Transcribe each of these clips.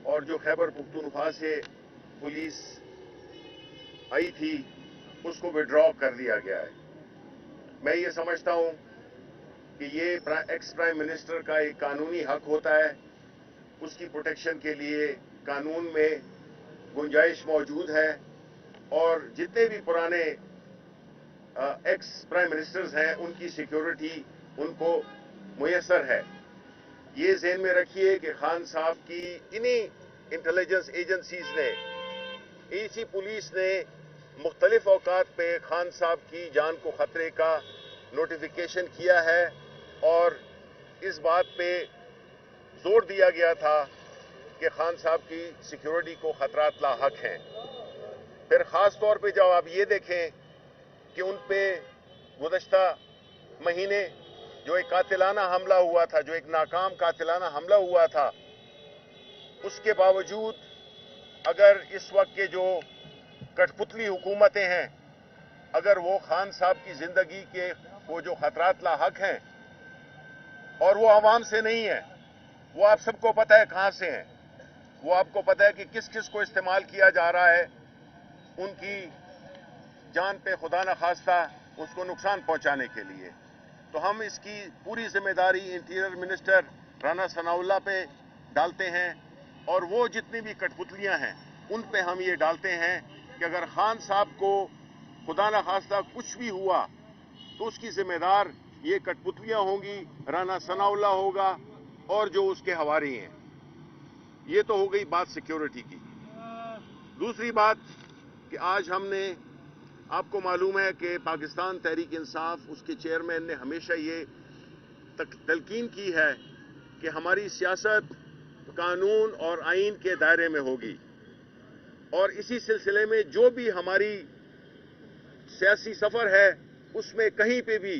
और जो खैबर पुख्तूनख्वा से पुलिस आई थी उसको विड्रॉ कर दिया गया है। मैं ये समझता हूं कि ये एक्स प्राइम मिनिस्टर का एक कानूनी हक होता है, उसकी प्रोटेक्शन के लिए कानून में गुंजाइश मौजूद है और जितने भी पुराने एक्स प्राइम मिनिस्टर्स हैं उनकी सिक्योरिटी उनको मुयस्सर है। ये ज़हन में रखिए कि खान साहब की इन्हीं इंटेलिजेंस एजेंसीज ने, इसी पुलिस ने मुख्तलिफ औकात पे खान साहब की जान को खतरे का नोटिफिकेशन किया है और इस बात पे जोर दिया गया था कि खान साहब की सिक्योरिटी को खतरात लाहक हैं। फिर ख़ास तौर पे जब आप ये देखें कि उन पे गुज़श्ता महीने जो एक कातिलाना हमला हुआ था, जो एक नाकाम कातिलाना हमला हुआ था, उसके बावजूद अगर इस वक्त के जो कठपुतली हुकूमतें हैं, अगर वो खान साहब की ज़िंदगी के वो जो खतरात लाहक हैं और वो आवाम से नहीं है, वो आप सबको पता है कहाँ से हैं, वो आपको पता है कि किस किस को इस्तेमाल किया जा रहा है उनकी जान पे खुदा न खास्ता उसको नुकसान पहुंचाने के लिए। तो हम इसकी पूरी जिम्मेदारी इंटीरियर मिनिस्टर राना सनाउल्लाह पे डालते हैं और वो जितनी भी कठपुतलियां हैं उन पे हम ये डालते हैं कि अगर खान साहब को खुदा न खास्ता कुछ भी हुआ तो उसकी जिम्मेदार ये कठपुतलियां होंगी, राना सनाउल्लाह होगा और जो उसके हवारी हैं। ये तो हो गई बात सिक्योरिटी की। दूसरी बात कि आज हमने, आपको मालूम है कि पाकिस्तान तहरीक इंसाफ, उसके चेयरमैन ने हमेशा ये तलकीन की है कि हमारी सियासत कानून और आइन के दायरे में होगी और इसी सिलसिले में जो भी हमारी सियासी सफर है उसमें कहीं पे भी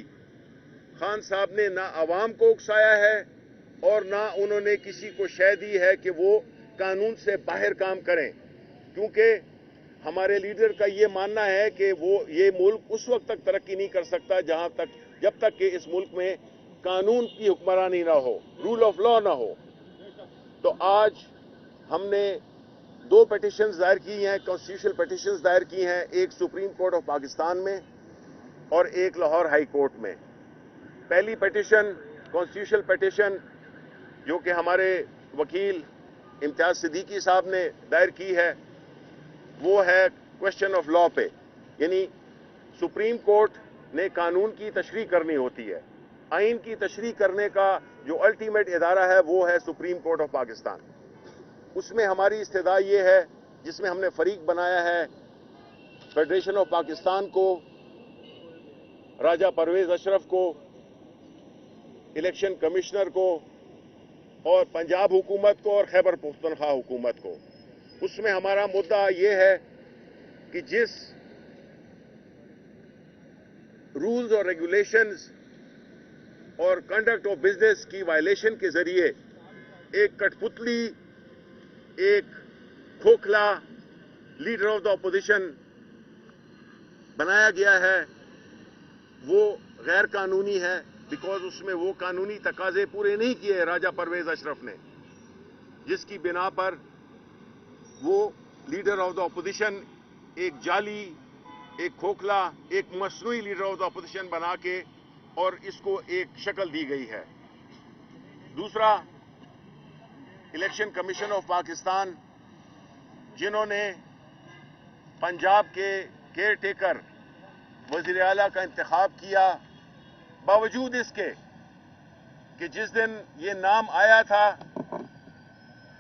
खान साहब ने ना आवाम को उकसाया है और ना उन्होंने किसी को शय दी है कि वो कानून से बाहर काम करें, क्योंकि हमारे लीडर का ये मानना है कि ये मुल्क उस वक्त तक तरक्की नहीं कर सकता जब तक कि इस मुल्क में कानून की हुक्मरानी ना हो, रूल ऑफ लॉ ना हो। तो आज हमने 2 पिटिशंस दायर की हैं, कॉन्स्टिट्यूशनल पिटिशंस दायर की हैं, एक सुप्रीम कोर्ट ऑफ पाकिस्तान में और एक लाहौर हाई कोर्ट में। पहली पिटिशन, कॉन्स्टिट्यूशनल पिटिशन, जो कि हमारे वकील इम्तियाज सिद्दीकी साहब ने दायर की है, वो है क्वेश्चन ऑफ लॉ पे, यानी सुप्रीम कोर्ट ने कानून की तशरीह करनी होती है, आइन की तशरीह करने का जो अल्टीमेट इदारा है वो है सुप्रीम कोर्ट ऑफ पाकिस्तान। उसमें हमारी इस्तेदा ये है, जिसमें हमने फरीक बनाया है फेडरेशन ऑफ पाकिस्तान को, राजा परवेज अशरफ को, इलेक्शन कमिश्नर को और पंजाब हुकूमत को और खैबर पुख्तूनख्वा हुकूमत को। उसमें हमारा मुद्दा ये है कि जिस रूल्स और रेगुलेशंस और कंडक्ट ऑफ बिजनेस की वायलेशन के जरिए एक कठपुतली, एक खोखला लीडर ऑफ द अपोजिशन बनाया गया है, वो गैर कानूनी है, बिकॉज उसमें वो कानूनी तकाजे पूरे नहीं किए राजा परवेज अशरफ ने, जिसकी बिना पर वो लीडर ऑफ द अपोजिशन एक जाली, एक खोखला, एक मसनूई लीडर ऑफ द अपोजिशन बना के और इसको एक शक्ल दी गई है। दूसरा, इलेक्शन कमीशन ऑफ पाकिस्तान, जिन्होंने पंजाब के केयर टेकर वजीर आला का इंतखाब किया, बावजूद इसके कि जिस दिन ये नाम आया था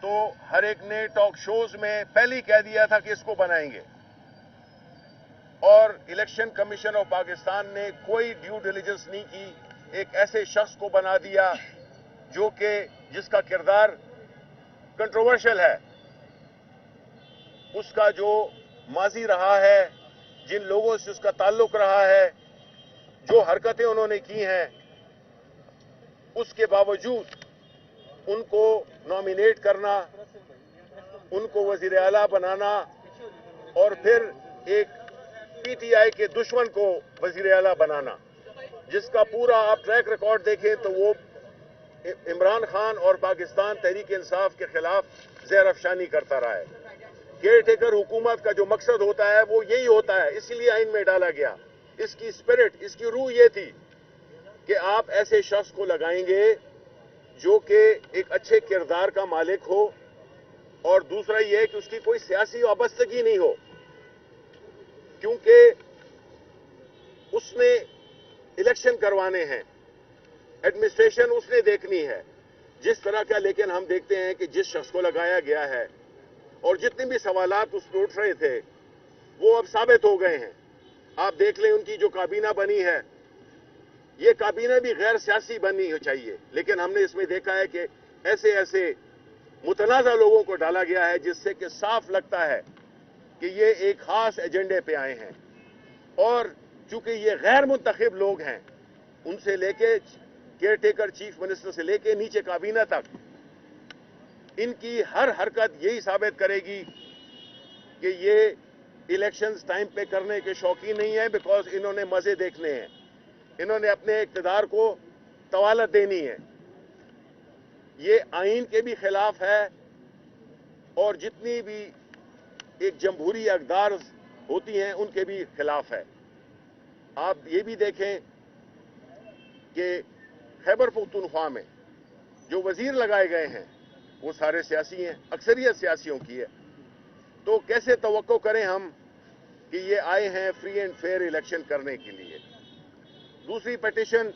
तो हर एक ने टॉक शोज में पहले ही कह दिया था कि इसको बनाएंगे, और इलेक्शन कमीशन ऑफ पाकिस्तान ने कोई ड्यू डिलिजेंस नहीं की, एक ऐसे शख्स को बना दिया जो कि जिसका किरदार कंट्रोवर्शियल है, उसका जो माजी रहा है, जिन लोगों से उसका ताल्लुक रहा है, जो हरकतें उन्होंने की हैं, उसके बावजूद उनको नॉमिनेट करना, उनको वजीर आला बनाना और फिर एक पीटीआई के दुश्मन को वजीर आला बनाना, जिसका पूरा आप ट्रैक रिकॉर्ड देखें तो वो عمران خان اور پاکستان تحریک انصاف کے خلاف زہر افشانی کرتا رہا ہے. کیئر ٹیکر حکومت کا جو مقصد ہوتا ہے وہ یہی ہوتا ہے, اسی لیے آئین میں ڈالا گیا. اس کی اسپرٹ, اس کی روح یہ تھی کہ آپ ایسے شخص کو لگائیں گے جو کہ ایک اچھے کردار کا مالک ہو, اور دوسرا یہ کہ اس کی کوئی سیاسی وابستگی نہیں ہو, کیونکہ اس نے الیکشن کروانے ہیں, ایڈمنسٹریشن اس نے دیکھنی ہے جس طرح کا. لیکن ہم دیکھتے ہیں کہ جس شخص کو لگایا گیا ہے اور جتنے بھی سوالات اس پہ اٹھ رہے تھے وہ اب ثابت ہو گئے ہیں. آپ دیکھ لیں ان کی جو کابینہ بنی ہے, یہ کابینہ بھی غیر سیاسی بننی چاہیے, لیکن ہم نے اس میں دیکھا ہے کہ ایسے متنازع لوگوں کو ڈالا گیا ہے جس سے کہ صاف لگتا ہے کہ یہ ایک خاص ایجنڈے پہ آئے ہیں. اور چونکہ یہ غیر منتخب لوگ ہیں, ان سے لے کے کیئر ٹیکر چیف منسٹر سے لے کے نیچے کابینہ تک, ان کی ہر حرکت یہی ثابت کرے گی کہ یہ الیکشنز ٹائم پہ کرنے کے شوقین نہیں ہیں, بیکاز انہوں نے مزے دیکھنے ہیں, انہوں نے اپنے اقتدار کو طوالت دینی ہے. یہ آئین کے بھی خلاف ہے اور جتنی بھی ایک جمہوری اقدار ہوتی ہیں ان کے بھی خلاف ہے. آپ یہ بھی دیکھیں کہ خیبر پختونخوا میں جو وزیر لگائے گئے ہیں وہ سارے سیاسی ہیں, اکثریت سیاسیوں کی ہے. تو کیسے توقع کریں ہم کہ یہ آئے ہیں فری اینڈ فیئر الیکشن کرنے کے لیے. دوسری پٹیشن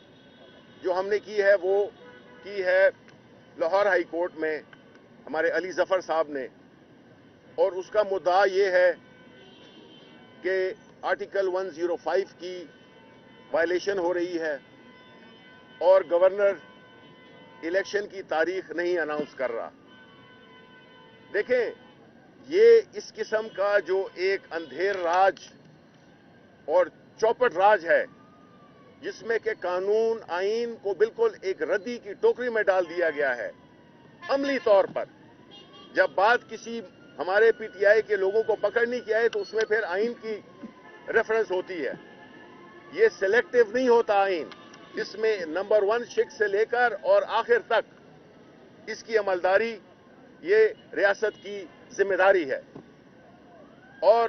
جو ہم نے کی ہے وہ کی ہے لاہور ہائی کورٹ میں ہمارے علی ظفر صاحب نے, اور اس کا مدعا یہ ہے کہ آرٹیکل 105 کی وائلیشن ہو رہی ہے اور گورنر الیکشن کی تاریخ نہیں اناؤنس کر رہا. دیکھیں, یہ اس قسم کا جو ایک اندھیر راج اور چوپٹ راج ہے جس میں کہ قانون آئین کو بالکل ایک ردی کی ٹوکری میں ڈال دیا گیا ہے. عملی طور پر جب بات کسی ہمارے پی ٹی آئی کے لوگوں کو پکڑنی کی آئے تو اس میں پھر آئین کی ریفرنس ہوتی ہے. یہ سلیکٹیو نہیں ہوتا آئین, اس میں نمبر 1 شک سے لے کر اور آخر تک اس کی عملداری یہ ریاست کی ذمہ داری ہے. اور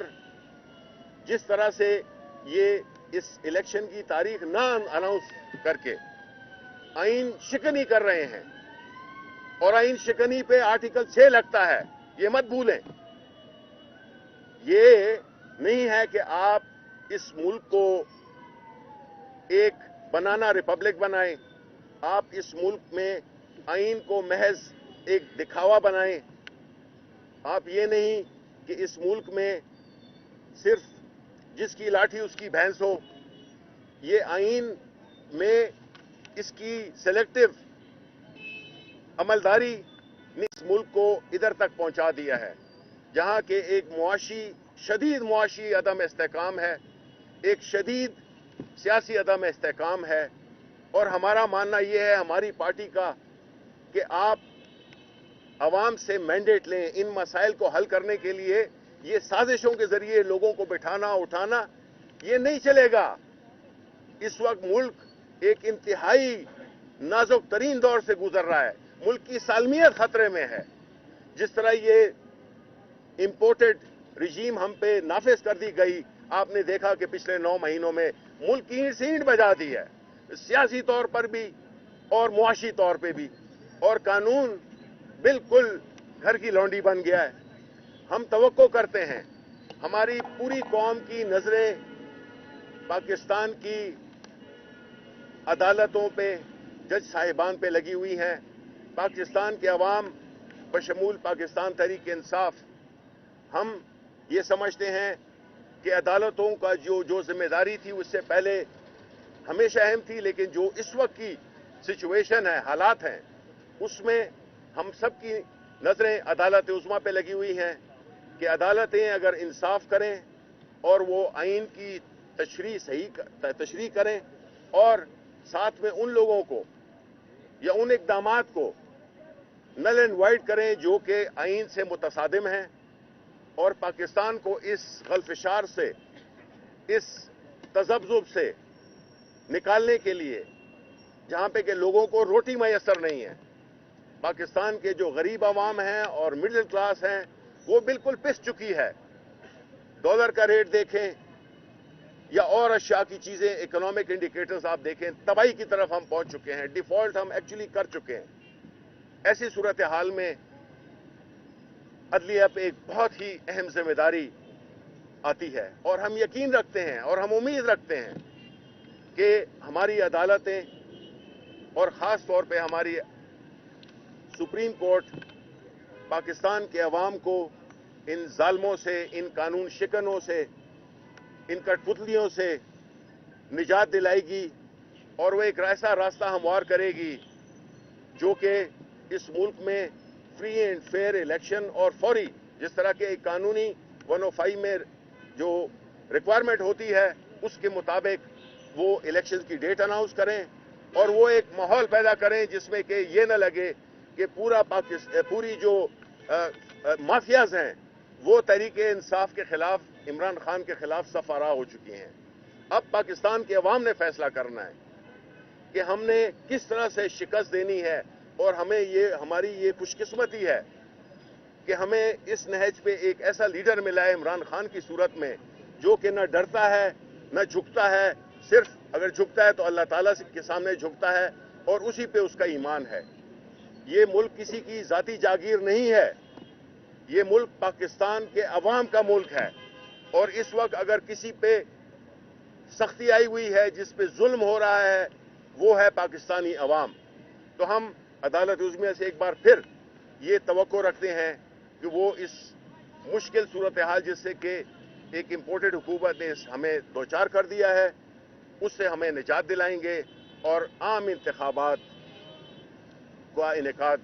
جس طرح سے یہ اس الیکشن کی تاریخ نہ اناؤنس کر کے آئین شکنی کر رہے ہیں, اور آئین شکنی پہ آرٹیکل 6 لگتا ہے, یہ مت بھولیں. یہ نہیں ہے کہ آپ اس ملک کو ایک بنانا ریپبلک بنائیں, آپ اس ملک میں آئین کو محض ایک دکھاوا بنائیں. آپ یہ نہیں کہ اس ملک میں صرف جس کی لاٹھی اس کی بھینس ہو. یہ آئین میں اس کی سلیکٹیو عملداری نے اس ملک کو ادھر تک پہنچا دیا ہے جہاں کہ ایک شدید معاشی عدم استحکام ہے, ایک شدید سیاسی عدم استحکام ہے. اور ہمارا ماننا یہ ہے, ہماری پارٹی کا, کہ آپ عوام سے مینڈیٹ لیں ان مسائل کو حل کرنے کے لیے. یہ سازشوں کے ذریعے لوگوں کو بٹھانا اٹھانا یہ نہیں چلے گا. اس وقت ملک ایک انتہائی نازک ترین دور سے گزر رہا ہے, ملک کی سالمیت خطرے میں ہے. جس طرح یہ امپورٹڈ رجیم ہم پہ نافذ کر دی گئی, آپ نے دیکھا کہ پچھلے 9 مہینوں میں ملک کی اینٹ سے اینٹ بجا دی ہے, سیاسی طور پر بھی اور معاشی طور پہ بھی, اور قانون بالکل گھر کی لونڈی بن گیا ہے. ہم توقع کرتے ہیں, ہماری پوری قوم کی نظریں پاکستان کی عدالتوں پہ, جج صاحبان پہ لگی ہوئی ہیں. پاکستان کے عوام بشمول پاکستان تحریک انصاف, ہم یہ سمجھتے ہیں کہ عدالتوں کا جو ذمہ داری تھی اس سے پہلے ہمیشہ اہم تھی, لیکن جو اس وقت کی سچویشن ہے, حالات ہیں, اس میں ہم سب کی نظریں عدالت عظمیٰ پہ لگی ہوئی ہیں کہ عدالتیں اگر انصاف کریں اور وہ آئین کی تشریح کریں, اور ساتھ میں ان لوگوں کو یا ان اقدامات کو نل اینڈ وائڈ کریں جو کہ آئین سے متصادم ہیں, اور پاکستان کو اس غلفشار سے, اس تذبذب سے نکالنے کے لیے जहां पे कि लोगों को रोटी मैसर नहीं है। पाकिस्तान के जो गरीब आवाम हैं और मिडिल क्लास हैं वो बिल्कुल पिस चुकी है। डॉलर का रेट देखें या और अशिया की चीजें, इकोनॉमिक इंडिकेटर्स आप देखें, तबाही की तरफ हम पहुंच चुके हैं। डिफॉल्ट हम एक्चुअली कर चुके हैं। ऐसी सूरत हाल में अदलिया पे एक बहुत ही अहम जिम्मेदारी आती है और हम यकीन रखते हैं और हम उम्मीद रखते हैं कि हमारी अदालतें और ख़ास तौर पे हमारी सुप्रीम कोर्ट पाकिस्तान के अवाम को इन जालमों से, इन कानून शिकनों से, इन कठपुतलियों से निजात दिलाएगी और वो एक ऐसा रास्ता हमवार करेगी जो कि इस मुल्क में फ्री एंड फेयर इलेक्शन और फौरी, जिस तरह के एक कानूनी 105 में जो रिक्वायरमेंट होती है उसके मुताबिक वो इलेक्शन की डेट अनाउंस करें और वो एक माहौल पैदा करें जिसमें कि ये न लगे कि पूरी जो माफियाज हैं वो तहरीके इंसाफ के खिलाफ, इमरान खान के खिलाफ सफारा हो चुकी हैं। अब पाकिस्तान के अवाम ने फैसला करना है कि हमने किस तरह से शिकस्त देनी है और हमारी ये खुशकिस्मती है कि हमें इस नहज पे एक ऐसा लीडर मिला है इमरान खान की सूरत में जो कि न डरता है न झुकता है। सिर्फ अगर झुकता है तो अल्लाह ताला के सामने झुकता है और उसी पे उसका ईमान है। ये मुल्क किसी की जाती जागीर नहीं है, ये मुल्क पाकिस्तान के अवाम का मुल्क है और इस वक्त अगर किसी पे सख्ती आई हुई है, जिस पे जुल्म हो रहा है, वो है पाकिस्तानी अवाम। तो हम अदालत उज़्मा से एक बार फिर ये तवक्को रखते हैं कि वो इस मुश्किल सूरत हाल जिससे कि एक इम्पोर्टेड हुकूमत ने हमें दो चार कर दिया है, उससे हमें निजात दिलाएंगे और आम इंतखाबात का इनेकाद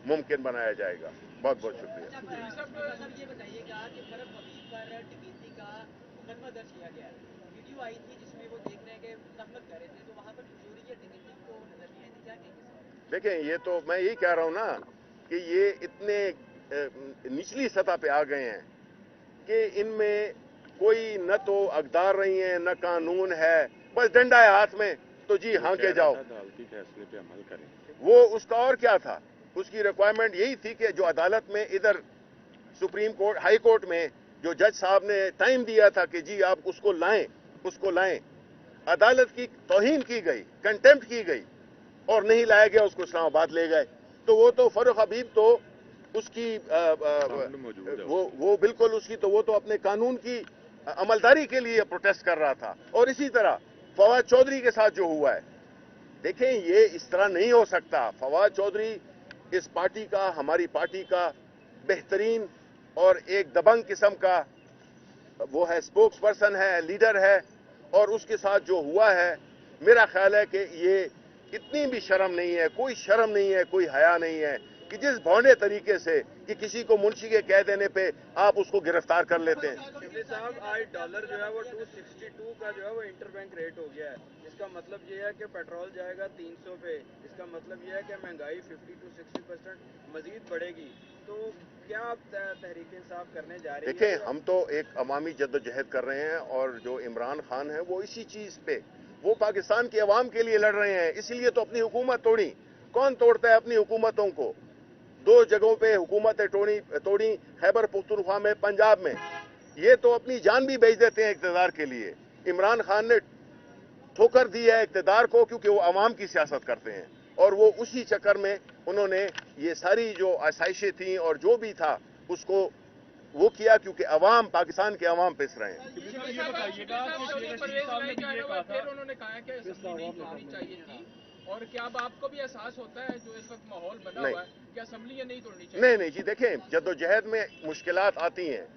मुमकिन बनाया जाएगा। बहुत बहुत शुक्रिया। सर ये बताइएगा कि फरक हबीब पर डकैती का मुकदमा दर्ज किया गया है। वीडियो आई थी जिसमें वो देख रहे हैं कि मुजम्मत कर रहे थे, तो वहाँ पर चोरी या डकैती को नजर नहीं आई थी, क्या कहेंगे? देखें, ये तो मैं यही कह रहा हूं ना कि ये इतने निचली सतह पे आ गए हैं कि इनमें कोई न तो अकदार नहीं है न कानून है, बस डंडा है हाथ में तो जी हाँ के जाओ। अदालती फैसले पे अमल करें। वो उसका और क्या था, उसकी रिक्वायरमेंट यही थी कि जो अदालत में इधर सुप्रीम कोर्ट, हाई कोर्ट में जो जज साहब ने टाइम दिया था कि जी आप उसको लाएं, अदालत की तौहीन की गई, कंटेम्प्ट की गई और नहीं लाया गया, उसको इस्लामाबाद ले गए। तो वो तो फरूख हबीब तो उसकी वो बिल्कुल उसकी तो वो तो अपने कानून की अमलदारी के लिए प्रोटेस्ट कर रहा था। और इसी तरह फवाद चौधरी के साथ जो हुआ है, देखें ये इस तरह नहीं हो सकता। फवाद चौधरी इस पार्टी का, हमारी पार्टी का बेहतरीन और एक दबंग किस्म का वो है, स्पोक्स पर्सन है, लीडर है, और उसके साथ जो हुआ है मेरा ख्याल है कि ये इतनी भी शर्म नहीं है, कोई शर्म नहीं है, कोई हया नहीं है कि जिस भौंडे तरीके से कि किसी को मुंशी के कह देने पे आप उसको गिरफ्तार कर लेते हैं। शिबली साहब, आज डॉलर जो है वो 262 का जो है वो इंटरबैंक रेट हो गया है। इसका मतलब ये है कि पेट्रोल जाएगा 300 पे। इसका मतलब ये है कि महंगाई 50 to 60% मजीद बढ़ेगी। तो क्या आप तहरीक इंसाफ करने जा रही है? देखें, हम तो एक अवामी जद्दोजहद कर रहे हैं और जो इमरान खान है वो इसी चीज पे, वो पाकिस्तान के अवाम के लिए लड़ रहे हैं, इसीलिए तो अपनी हुकूमत तोड़ी। कौन तोड़ता है अपनी हुकूमतों को? 2 जगहों पे हुकूमतें तोड़ी, खैबर पुख्तनख्वा में, पंजाब में। ये तो अपनी जान भी बेच देते हैं इक़्तिदार के लिए। इमरान खान ने ठोकर दी है इक़्तिदार को क्योंकि वो अवाम की सियासत करते हैं और वो उसी चक्कर में उन्होंने ये सारी जो आसाइशें थी और जो भी था उसको वो किया क्योंकि अवाम, पाकिस्तान के अवाम पिस रहे हैं। उन्होंने कहा कि असेंबली नहीं तोड़नी चाहिए थी, और क्या अब आपको भी एहसास होता है जो इस वक्त माहौल बना हुआ है कि असेंबली ये नहीं तोड़नी चाहिए? नहीं जी, देखें, जद्दोजहद में मुश्किलात आती हैं,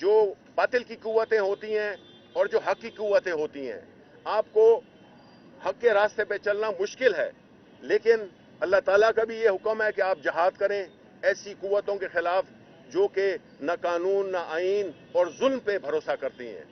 जो बातिल की कुव्वतें होती हैं और जो हक की कुव्वतें होती हैं। आपको हक के रास्ते पे चलना मुश्किल है, लेकिन अल्लाह ताला का भी ये हुक्म है कि आप जहाद करें ऐसी कुव्वतों के खिलाफ जो कि न कानून, न आइन और जुल्म पे भरोसा करती हैं।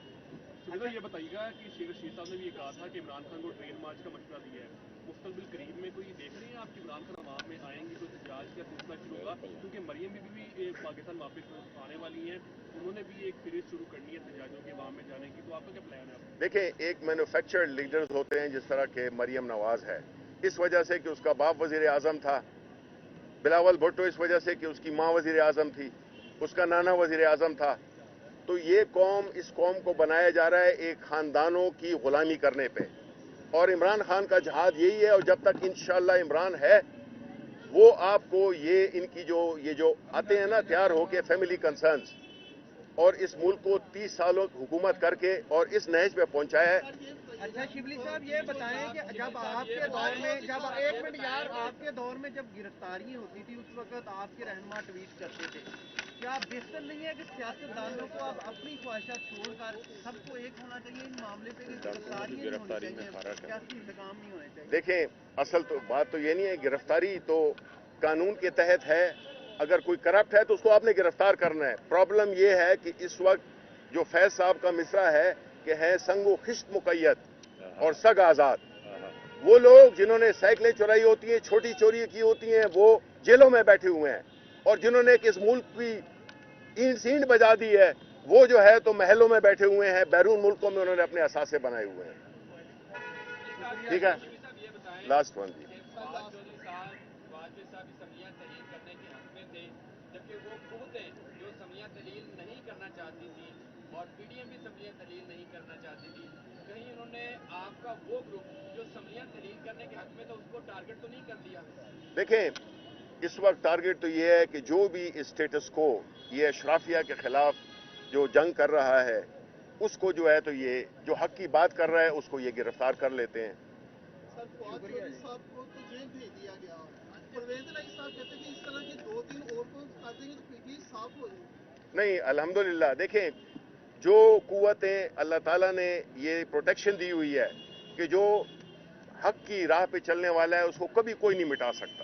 ये बताइएगा कि शेख रशीद साहब ने भी ये कहा था कि इमरान खान को ट्रेन मार्च का मशवरा दिया है। मुस्तकबिल करीब में कोई देख रहे हैं आप कि इमरान खान अवाम में आएंगे तो एहतजाज का सिलसिला शुरू होगा? क्योंकि मरियम बीबी भी पाकिस्तान वापस आने वाली हैं, उन्होंने भी एक सीरीज शुरू करनी है एहतजाजों के अवाम में जाने की, तो आपका क्या प्लान है? देखें, एक मैन्युफैक्चर्ड लीडर्स होते हैं जिस तरह के मरियम नवाज है, इस वजह से कि उसका बाप वजीर आजम था, बिलावल भुट्टो इस वजह से कि उसकी माँ वजीर आजम थी, उसका नाना वजीर आजम था। तो ये कौम, इस कौम को बनाया जा रहा है एक खानदानों की गुलामी करने पे, और इमरान खान का जहाद यही है। और जब तक इंशाअल्लाह इमरान है, वो आपको ये इनकी ये जो आते हैं ना तैयार होके फैमिली कंसर्न्स, और इस मुल्क को 30 सालों हुकूमत करके और इस नहज पे पहुंचाया है। अच्छा शिबली साहब, ये बताएं कि जब आपके दौर में, जब एक मिनट यार, आपके दौर में जब गिरफ्तारियां होती थी उस वक्त आपके रहनुमा ट्वीट करते थे, क्या बेहतर नहीं है कि सियासतदानों को अब अपनी ख्वाहिशात छोड़कर सबको एक होना चाहिए इन मामले पे, गिरफ्तारियां नहीं होनी चाहिए, सियासी इंतकाम नहीं होने चाहिए? देखें, असल तो बात तो ये नहीं है, गिरफ्तारी तो कानून के तहत है। अगर कोई करप्ट है तो उसको आपने गिरफ्तार करना है। प्रॉब्लम ये है कि इस वक्त जो फैज साहब का मिसरा है कि है संगो खिश्त मुकैयद और सग आजाद, वो लोग जिन्होंने साइकिलें चुराई होती हैं, छोटी चोरी की होती हैं, वो जेलों में बैठे हुए हैं, और जिन्होंने इस मुल्क की ईंट सींट बजा दी है, वो जो है तो महलों में बैठे हुए हैं, बैरून मुल्कों में उन्होंने अपने असासे बनाए हुए हैं। ठीक है, लास्ट वन जी। जबकि वो खुद हैं जो असम्बलियां तहलील नहीं करना चाहती थी और पीडीएम भी असम्बलियां तहलील नहीं करना चाहती थी, कहीं उन्होंने आपका वो ग्रुप जो असम्बलियां तहलील करने के हक में था उसको टारगेट तो नहीं कर दिया? देखें, इस वक्त टारगेट तो ये है कि जो भी स्टेटस को, ये अशराफिया के खिलाफ जो जंग कर रहा है, उसको जो है तो ये जो हक की बात कर रहा है उसको ये गिरफ्तार कर लेते हैं। सर, फवाद चौधरी साहब को तो जेल भेज दिया गया। परवेज इलाही साहब कहते हैं कि इस तरह की 2-3 और को कर देंगे तो पीटी साफ हो जाएगी। नहीं, अल्हम्दुलिल्लाह, देखें, जो कुव्वतें अल्लाह ताला ने ये प्रोटेक्शन दी हुई है कि जो हक की राह पे चलने वाला है उसको कभी कोई नहीं मिटा सकता।